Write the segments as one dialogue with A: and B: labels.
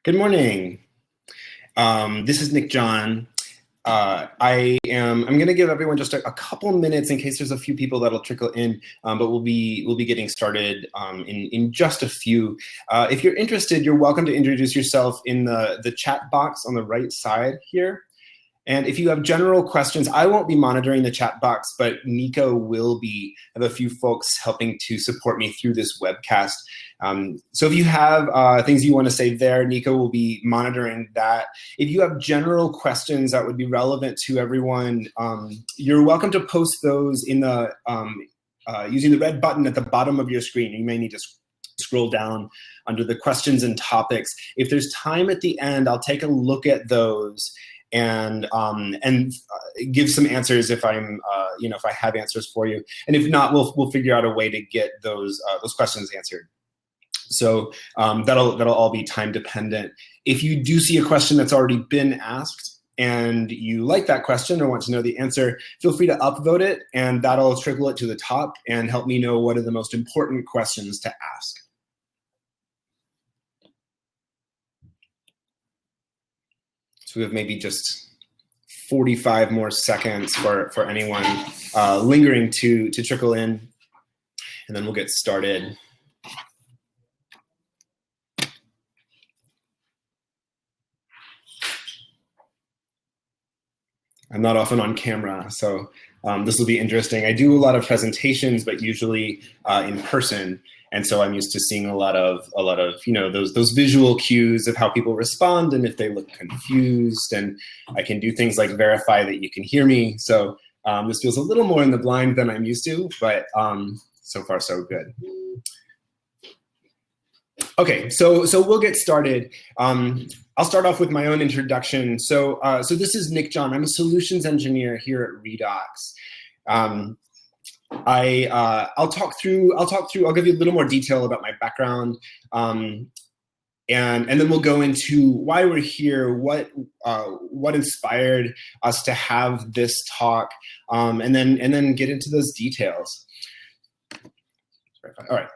A: Good morning. This is Nick John. I'm going to give everyone just a couple minutes in case there's a few people that'll trickle in, but we'll be getting started in just a few. If you're interested, you're welcome to introduce yourself in the chat box on the right side here. And if you have general questions, I won't be monitoring the chat box, but Nico will be. I have a few folks helping to support me through this webcast. So if you have things you want to say there, Nico will be monitoring that. If you have general questions that would be relevant to everyone, you're welcome to post those in the using the red button at the bottom of your screen. You may need to scroll down under the questions and topics. If there's time at the end, I'll take a look at those and give some answers if I'm if I have answers for you, and if not, we'll figure out a way to get those questions answered. So that'll all be time dependent. If you do see a question that's already been asked and you like that question or want to know the answer, feel free to upvote it, and that'll trickle it to the top and help me know what are the most important questions to ask. So we have maybe just 45 more seconds for anyone lingering to trickle in, and then we'll get started. I'm not often on camera, so this will be interesting. I do a lot of presentations, but usually in person. And so I'm used to seeing a lot of those visual cues of how people respond and if they look confused. And I can do things like verify that you can hear me. So this feels a little more in the blind than I'm used to, but so far so good. Okay, so we'll get started. I'll start off with my own introduction. So this is Nick John. I'm a solutions engineer here at Redox. I'll give you a little more detail about my background, and then we'll go into why we're here, what inspired us to have this talk, and then get into those details. All right.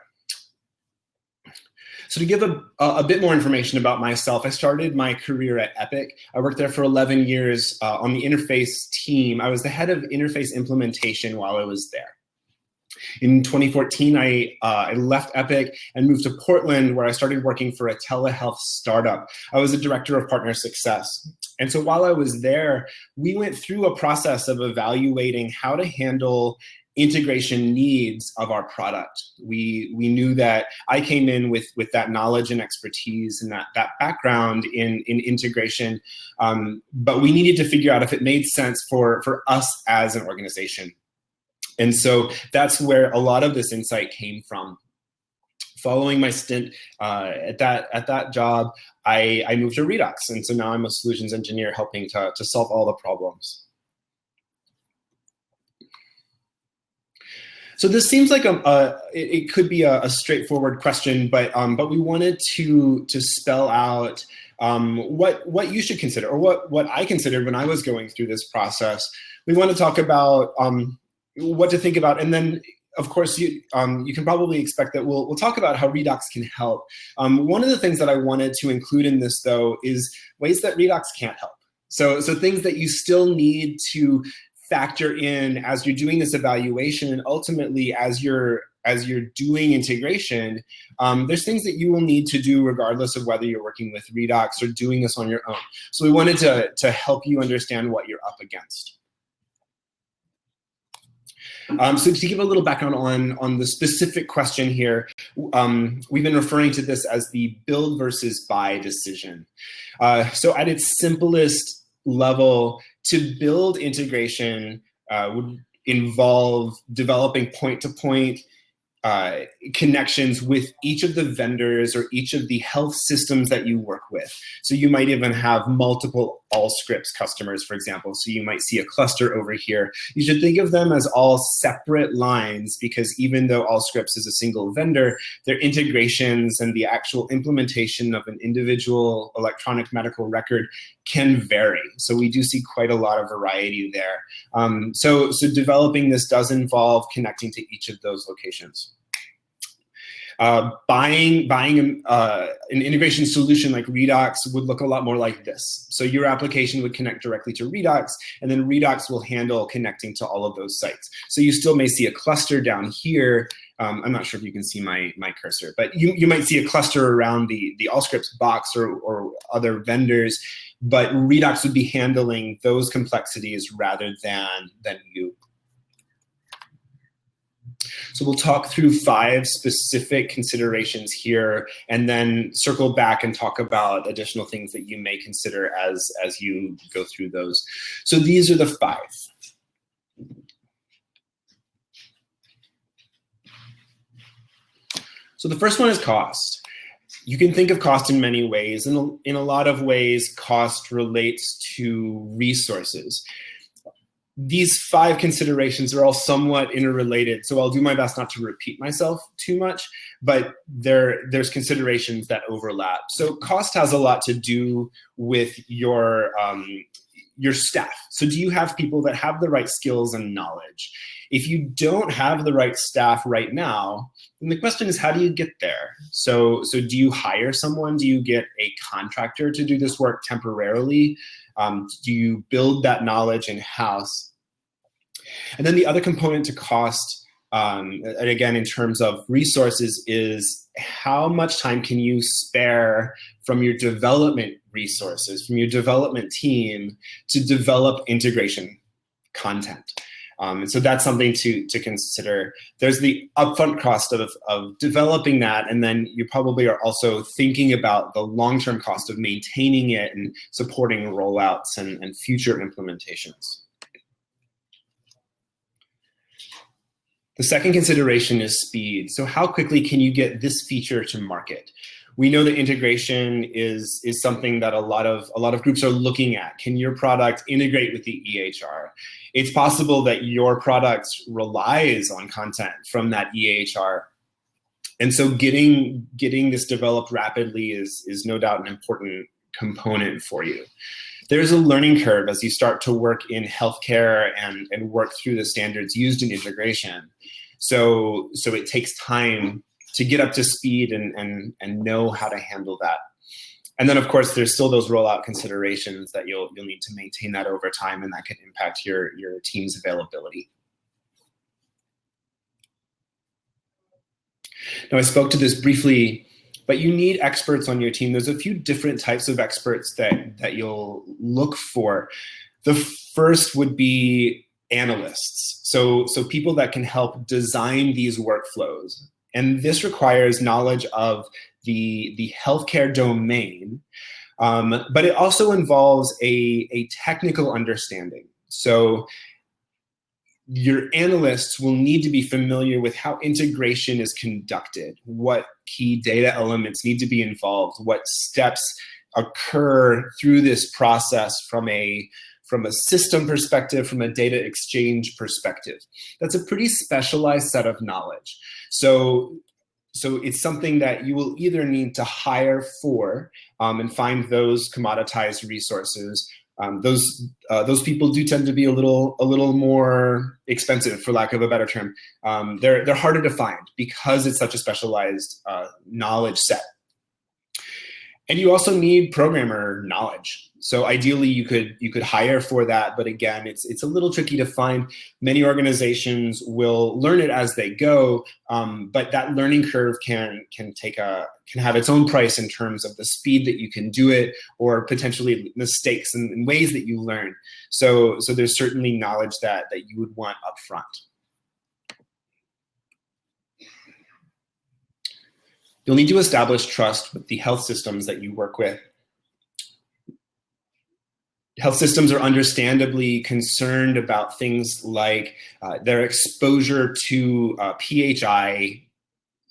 A: So to give a bit more information about myself, I started my career at Epic. I worked there for 11 years on the interface team. I was the head of interface implementation while I was there. In 2014, I left Epic and moved to Portland, where I started working for a telehealth startup. I was a director of partner success. And so while I was there, we went through a process of evaluating how to handle integration needs of our product. We knew that I came in with that knowledge and expertise and that background in integration, but we needed to figure out if it made sense for us as an organization. And so that's where a lot of this insight came from. Following my stint at that job, I moved to Redox, and so now I'm a solutions engineer helping to solve all the problems. So this seems like it could be a straightforward question, but we wanted to spell out what you should consider, or what I considered when I was going through this process. We want to talk about what to think about, and then of course you can probably expect that we'll talk about how Redox can help. One of the things that I wanted to include in this, though, is ways that Redox can't help. So things that you still need to factor in as you're doing this evaluation, and ultimately as you're doing integration, there's things that you will need to do regardless of whether you're working with Redox or doing this on your own. So we wanted to help you understand what you're up against. So to give a little background on the specific question here, we've been referring to this as the build versus buy decision. So at its simplest level, to build integration would involve developing point-to-point connections with each of the vendors or each of the health systems that you work with. So you might even have multiple Allscripts customers, for example. So you might see a cluster over here. You should think of them as all separate lines, because even though Allscripts is a single vendor, their integrations and the actual implementation of an individual electronic medical record can vary. So we do see quite a lot of variety there. So developing this does involve connecting to each of those locations. Buying an integration solution like Redox would look a lot more like this. So your application would connect directly to Redox, and then Redox will handle connecting to all of those sites. So you still may see a cluster down here. I'm not sure if you can see my cursor, but you might see a cluster around the Allscripts box or other vendors, but Redox would be handling those complexities rather than you. So we'll talk through 5 specific considerations here, and then circle back and talk about additional things that you may consider as you go through those. So these are the 5. So the first one is cost. You can think of cost in many ways, and in a lot of ways, cost relates to resources. These 5 considerations are all somewhat interrelated, so I'll do my best not to repeat myself too much, but there's considerations that overlap. So cost has a lot to do with your staff. So do you have people that have the right skills and knowledge? If you don't have the right staff right now, then the question is, how do you get there? So do you hire someone? Do you get a contractor to do this work temporarily? Do you build that knowledge in-house? And then the other component to cost, and again, in terms of resources, is how much time can you spare from your development resources, from your development team, to develop integration content. And so that's something to consider. There's the upfront cost of developing that, and then you probably are also thinking about the long-term cost of maintaining it and supporting rollouts and future implementations. The second consideration is speed. So how quickly can you get this feature to market? We know that integration is something that a lot of groups are looking at. Can your product integrate with the EHR? It's possible that your product relies on content from that EHR. And so getting this developed rapidly is no doubt an important component for you. There's a learning curve as you start to work in healthcare and work through the standards used in integration. So it takes time to get up to speed and know how to handle that. And then, of course, there's still those rollout considerations that you'll need to maintain that over time, and that could impact your team's availability. Now, I spoke to this briefly, but you need experts on your team. There's a few different types of experts that you'll look for. The first would be analysts. So people that can help design these workflows. And this requires knowledge of the healthcare domain, but it also involves a technical understanding. So your analysts will need to be familiar with how integration is conducted, what key data elements need to be involved, what steps occur through this process from a system perspective, from a data exchange perspective. That's a pretty specialized set of knowledge. So it's something that you will either need to hire for and find those commoditized resources. Those people do tend to be a little more expensive, for lack of a better term. They're harder to find because it's such a specialized knowledge set. And you also need programmer knowledge. So ideally, you could hire for that, but again, it's a little tricky to find. Many organizations will learn it as they go, but that learning curve can have its own price in terms of the speed that you can do it, or potentially mistakes and ways that you learn. So there's certainly knowledge that you would want upfront. You'll need to establish trust with the health systems that you work with. Health systems are understandably concerned about things like their exposure to PHI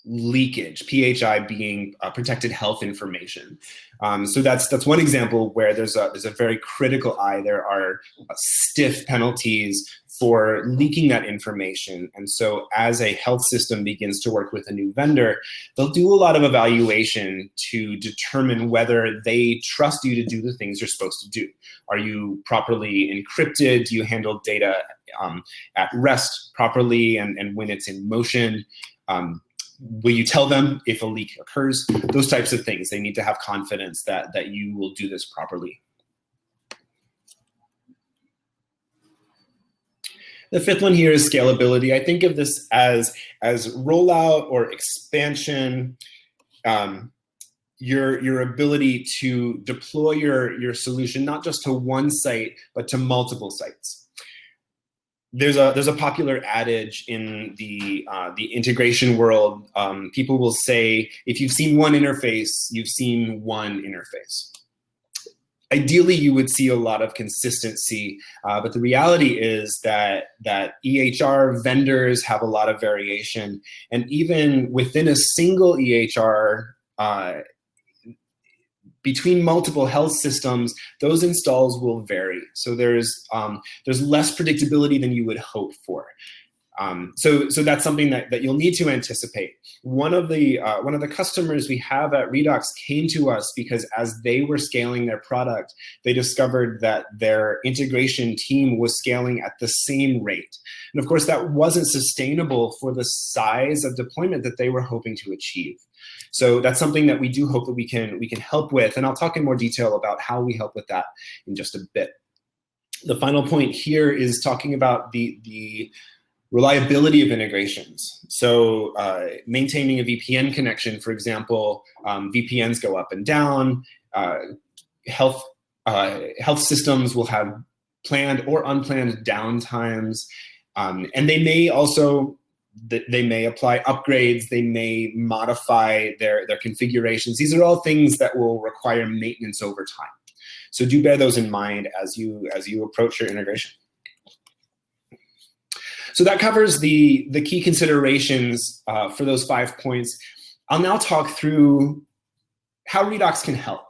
A: leakage, PHI being protected health information. So that's one example where there's a very critical eye. There are stiff penalties for leaking that information. And so as a health system begins to work with a new vendor, they'll do a lot of evaluation to determine whether they trust you to do the things you're supposed to do. Are you properly encrypted? Do you handle data at rest properly and when it's in motion? will you tell them if a leak occurs? Those types of things. They need to have confidence that you will do this properly. The fifth one here is scalability. I think of this as rollout or expansion, your ability to deploy your solution, not just to one site, but to multiple sites. There's a popular adage in the integration world. People will say, if you've seen one interface, you've seen one interface. Ideally, you would see a lot of consistency, but the reality is that EHR vendors have a lot of variation, and even within a single EHR, between multiple health systems, those installs will vary. So there's less predictability than you would hope for. So that's something that you'll need to anticipate. One of the customers we have at Redox came to us because as they were scaling their product, they discovered that their integration team was scaling at the same rate. And of course, that wasn't sustainable for the size of deployment that they were hoping to achieve. So that's something that we do hope that we can help with. And I'll talk in more detail about how we help with that in just a bit. The final point here is talking about the reliability of integrations. So maintaining a VPN connection, for example, VPNs go up and down. Health systems will have planned or unplanned downtimes. And they may also, they may apply upgrades, they may modify their configurations. These are all things that will require maintenance over time. So do bear those in mind as you approach your integration. So that covers the key considerations for those 5 points. I'll now talk through how Redox can help.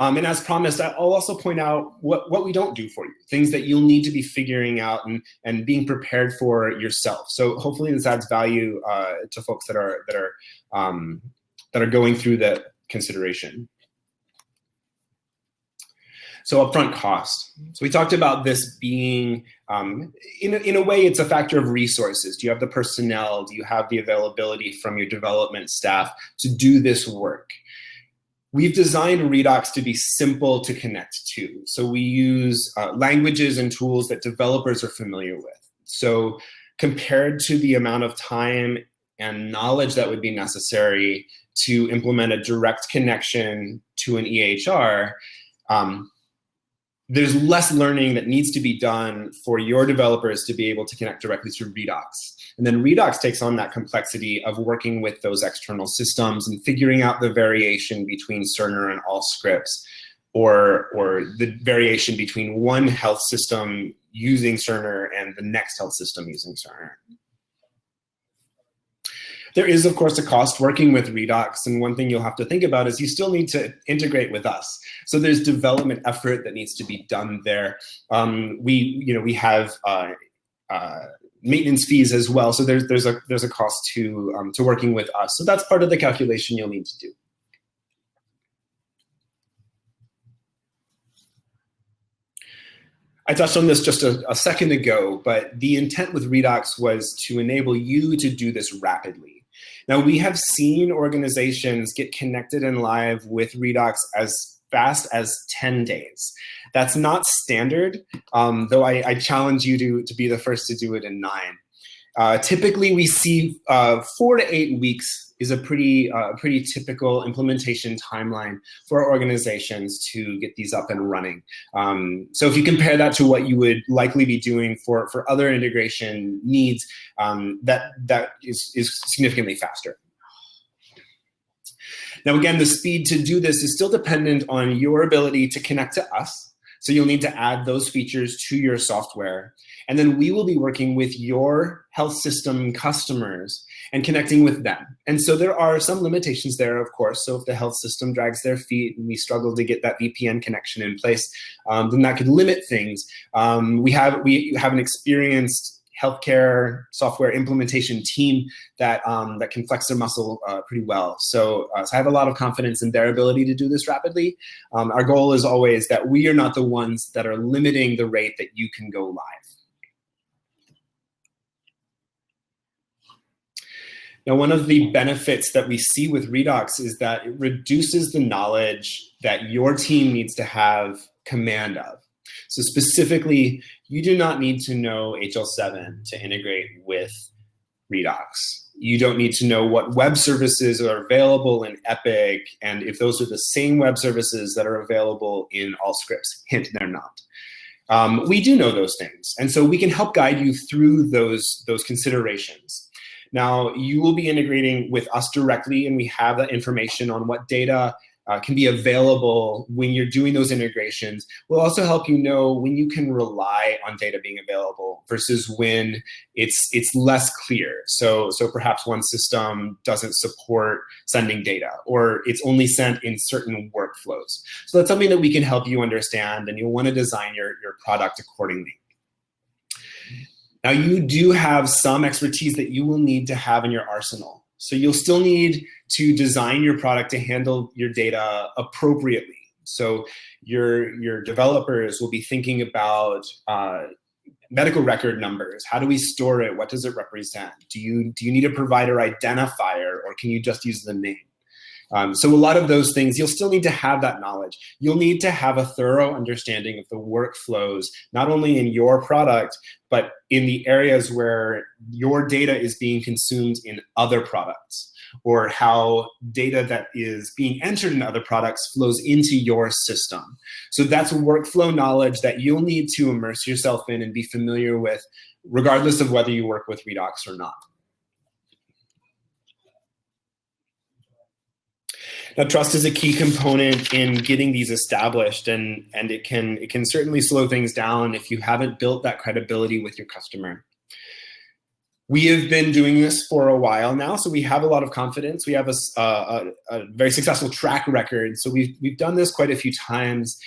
A: And as promised, I'll also point out what we don't do for you, things that you'll need to be figuring out and being prepared for yourself. So hopefully this adds value to folks that are going through the consideration. So upfront cost. So we talked about this being, in a way, it's a factor of resources. Do you have the personnel? Do you have the availability from your development staff to do this work? We've designed Redox to be simple to connect to. So we use languages and tools that developers are familiar with. So compared to the amount of time and knowledge that would be necessary to implement a direct connection to an EHR, there's less learning that needs to be done for your developers to be able to connect directly through Redox. And then Redox takes on that complexity of working with those external systems and figuring out the variation between Cerner and Allscripts, or the variation between one health system using Cerner and the next health system using Cerner. There is, of course, a cost working with Redox, and one thing you'll have to think about is you still need to integrate with us. So there's development effort that needs to be done there. We have maintenance fees as well, so there's a cost to working with us. So that's part of the calculation you'll need to do. I touched on this just a second ago, but the intent with Redox was to enable you to do this rapidly. Now, we have seen organizations get connected and live with Redox as fast as 10 days. That's not standard, though I challenge you to be the first to do it in 9. Typically, we see 4 to 8 weeks is a pretty typical implementation timeline for organizations to get these up and running. So if you compare that to what you would likely be doing for other integration needs, that is significantly faster. Now, again, the speed to do this is still dependent on your ability to connect to us. So you'll need to add those features to your software. And then we will be working with your health system customers and connecting with them. And so there are some limitations there, of course. So if the health system drags their feet and we struggle to get that VPN connection in place, then that could limit things. We have an experienced healthcare software implementation team that can flex their muscle pretty well. So I have a lot of confidence in their ability to do this rapidly. Our goal is always that we are not the ones that are limiting the rate that you can go live. Now, one of the benefits that we see with Redox is that it reduces the knowledge that your team needs to have command of. So specifically, you do not need to know HL7 to integrate with Redox. You don't need to know what web services are available in Epic and if those are the same web services that are available in Allscripts. Hint, they're not. We do know those things, and so we can help guide you through those considerations. Now, you will be integrating with us directly, and we have that information on what data can be available when you're doing those integrations. We'll also help you know when you can rely on data being available versus when it's less clear. So perhaps one system doesn't support sending data, or it's only sent in certain workflows. So that's something that we can help you understand, and you'll want to design your product accordingly. Now, you do have some expertise that you will need to have in your arsenal. So you'll still need to design your product to handle your data appropriately. So your developers will be thinking about medical record numbers. How do we store it? What does it represent? Do you need a provider identifier, or can you just use the name? So a lot of those things, you'll still need to have that knowledge. You'll need to have a thorough understanding of the workflows, not only in your product, but in the areas where your data is being consumed in other products, or how data that is being entered in other products flows into your system. So that's workflow knowledge that you'll need to immerse yourself in and be familiar with, regardless of whether you work with Redox or not. Now, trust is a key component in getting these established, and it can certainly slow things down if you haven't built that credibility with your customer. We have been doing this for a while now, so we have a lot of confidence. We have a very successful track record, so we've done this quite a few times.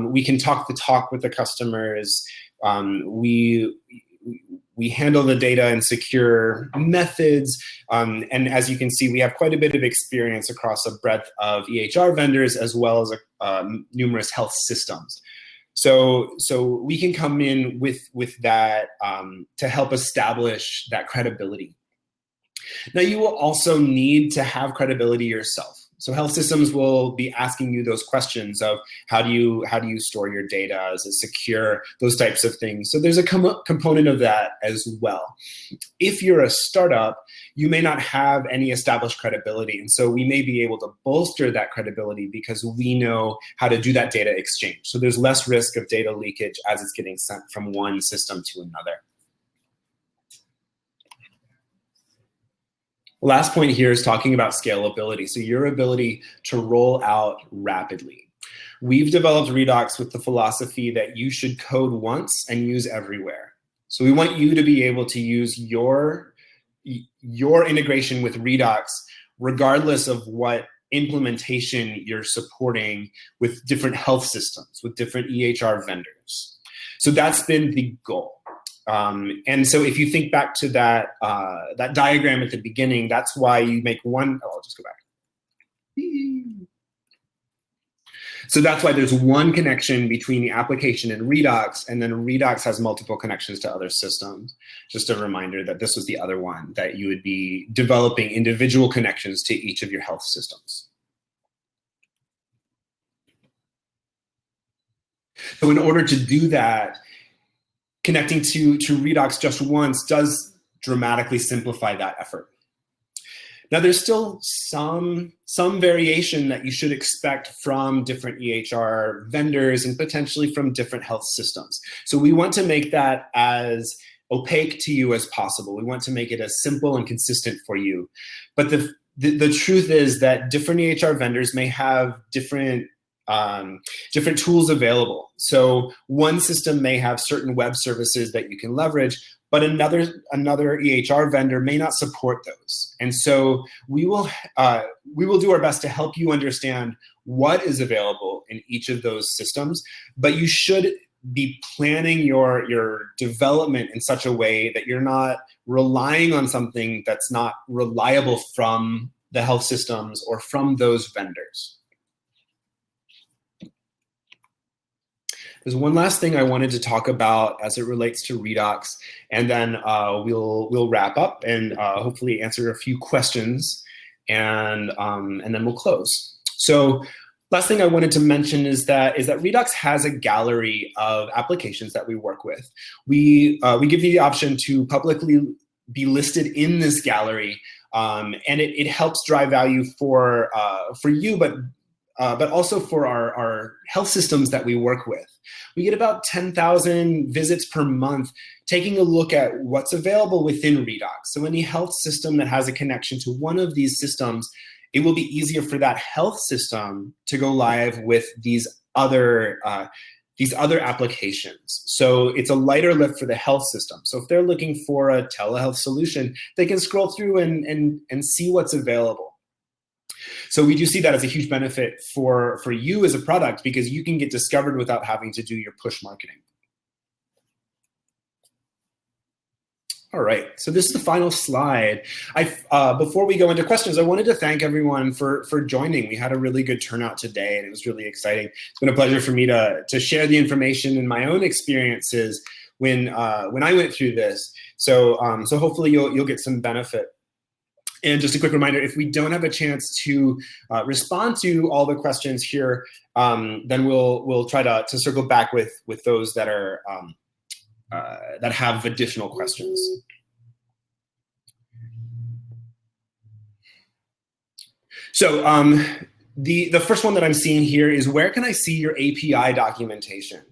A: We can talk the talk with the customers. We handle the data in secure methods. And as you can see, we have quite a bit of experience across a breadth of EHR vendors as well as numerous health systems. So we can come in with that to help establish that credibility. Now, you will also need to have credibility yourself. So health systems will be asking you those questions of how do you store your data? Is it secure? Those types of things. So there's a component of that as well. If you're a startup, you may not have any established credibility. And so we may be able to bolster that credibility because we know how to do that data exchange. So there's less risk of data leakage as it's getting sent from one system to another. Last point here is talking about scalability. So your ability to roll out rapidly. We've developed Redox with the philosophy that you should code once and use everywhere. So we want you to be able to use your integration with Redox regardless of what implementation you're supporting with different health systems, with different EHR vendors. So that's been the goal. And so if you think back to that diagram at the beginning, that's why you make one, I'll just go back. So that's why there's one connection between the application and Redox, and then Redox has multiple connections to other systems. Just a reminder that this was the other one, that you would be developing individual connections to each of your health systems. So in order to do that, connecting to Redox just once does dramatically simplify that effort. Now, there's still some variation that you should expect from different EHR vendors and potentially from different health systems. So we want to make that as opaque to you as possible. We want to make it as simple and consistent for you. But the truth is that different EHR vendors may have different tools available. So one system may have certain web services that you can leverage, but another EHR vendor may not support those. And so we will do our best to help you understand what is available in each of those systems, but you should be planning your development in such a way that you're not relying on something that's not reliable from the health systems or from those vendors. There's one last thing I wanted to talk about as it relates to Redox, and then we'll wrap up and hopefully answer a few questions, and then we'll close. So last thing I wanted to mention is that Redox has a gallery of applications that we work with. We give you the option to publicly be listed in this gallery, and it helps drive value for you, but also for our health systems that we work with. We get about 10,000 visits per month taking a look at what's available within Redox. So any health system that has a connection to one of these systems, it will be easier for that health system to go live with these other applications. So it's a lighter lift for the health system. So if they're looking for a telehealth solution, they can scroll through and see what's available. So we do see that as a huge benefit for you as a product, because you can get discovered without having to do your push marketing. All right, so this is the final slide. Before we go into questions, I wanted to thank everyone for joining. We had a really good turnout today, and it was really exciting. It's been a pleasure for me to share the information and my own experiences when I went through this. So hopefully you'll get some benefit. And just a quick reminder, if we don't have a chance to respond to all the questions here, then we'll try to circle back with those that are that have additional questions. So the first one that I'm seeing here is, where can I see your API documentation?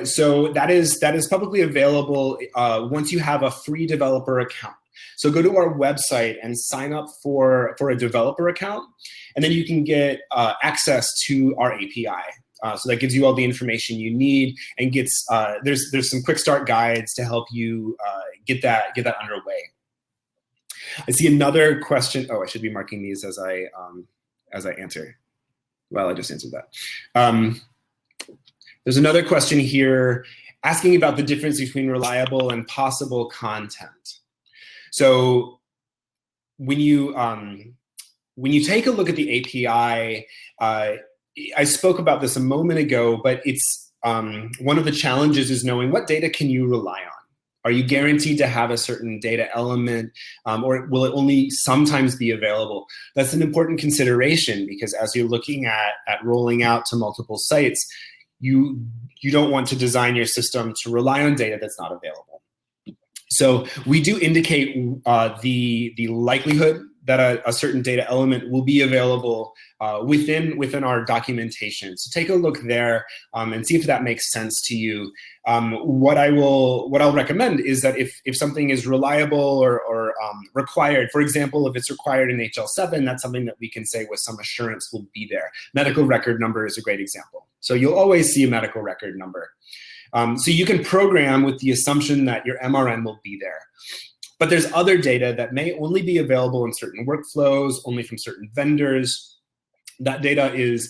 A: So that is publicly available once you have a free developer account. So go to our website and sign up for a developer account, and then you can get access to our API. So that gives you all the information you need, and gets there's some quick start guides to help you get that underway. I see another question. Oh, I should be marking these as I answer. Well, I just answered that. There's another question here asking about the difference between reliable and possible content. So when you take a look at the API, I spoke about this a moment ago, but it's one of the challenges is knowing what data can you rely on. Are you guaranteed to have a certain data element, or will it only sometimes be available? That's an important consideration, because as you're looking at rolling out to multiple sites, you don't want to design your system to rely on data that's not available. So we do indicate the likelihood that a certain data element will be available within our documentation. So take a look there and see if that makes sense to you. What I'll recommend is that if something is reliable or required, for example, if it's required in HL7, that's something that we can say with some assurance will be there. Medical record number is a great example. So you'll always see a medical record number. So you can program with the assumption that your MRN will be there. But there's other data that may only be available in certain workflows, only from certain vendors. That data is,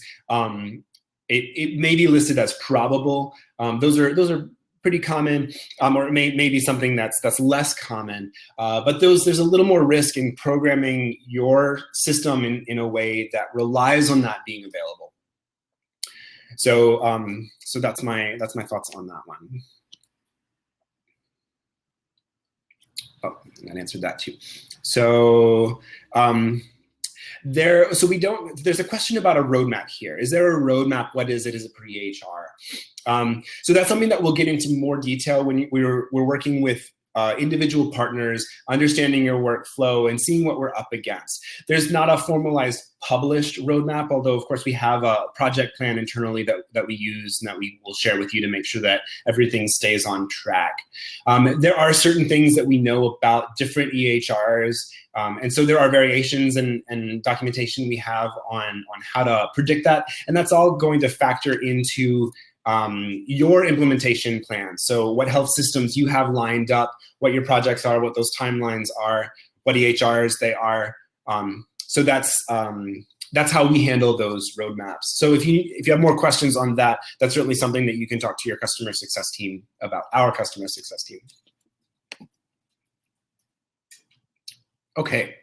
A: it may be listed as probable. Those are pretty common, or it may be something that's less common. But there's a little more risk in programming your system in a way that relies on that being available. So so that's my thoughts on that one. Oh, I answered that too. So there's a question about a roadmap here. Is there a roadmap? What is it? Is it per EHR? So that's something that we'll get into more detail when we're working with individual partners, understanding your workflow and seeing what we're up against. There's not a formalized published roadmap, although of course we have a project plan internally that we use and that we will share with you to make sure that everything stays on track. There are certain things that we know about different EHRs, and so there are variations and documentation we have on how to predict that, and that's all going to factor into your implementation plan. So what health systems you have lined up, what your projects are, what those timelines are, what EHRs they are. So that's how we handle those roadmaps. So if you have more questions on that, that's certainly something that you can talk to your customer success team about, our customer success team. Okay.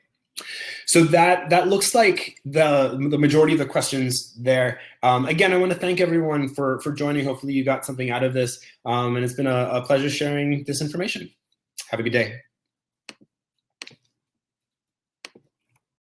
A: So that looks like the majority of the questions there. Again, I want to thank everyone for joining. Hopefully you got something out of this, and it's been a pleasure sharing this information. Have a good day.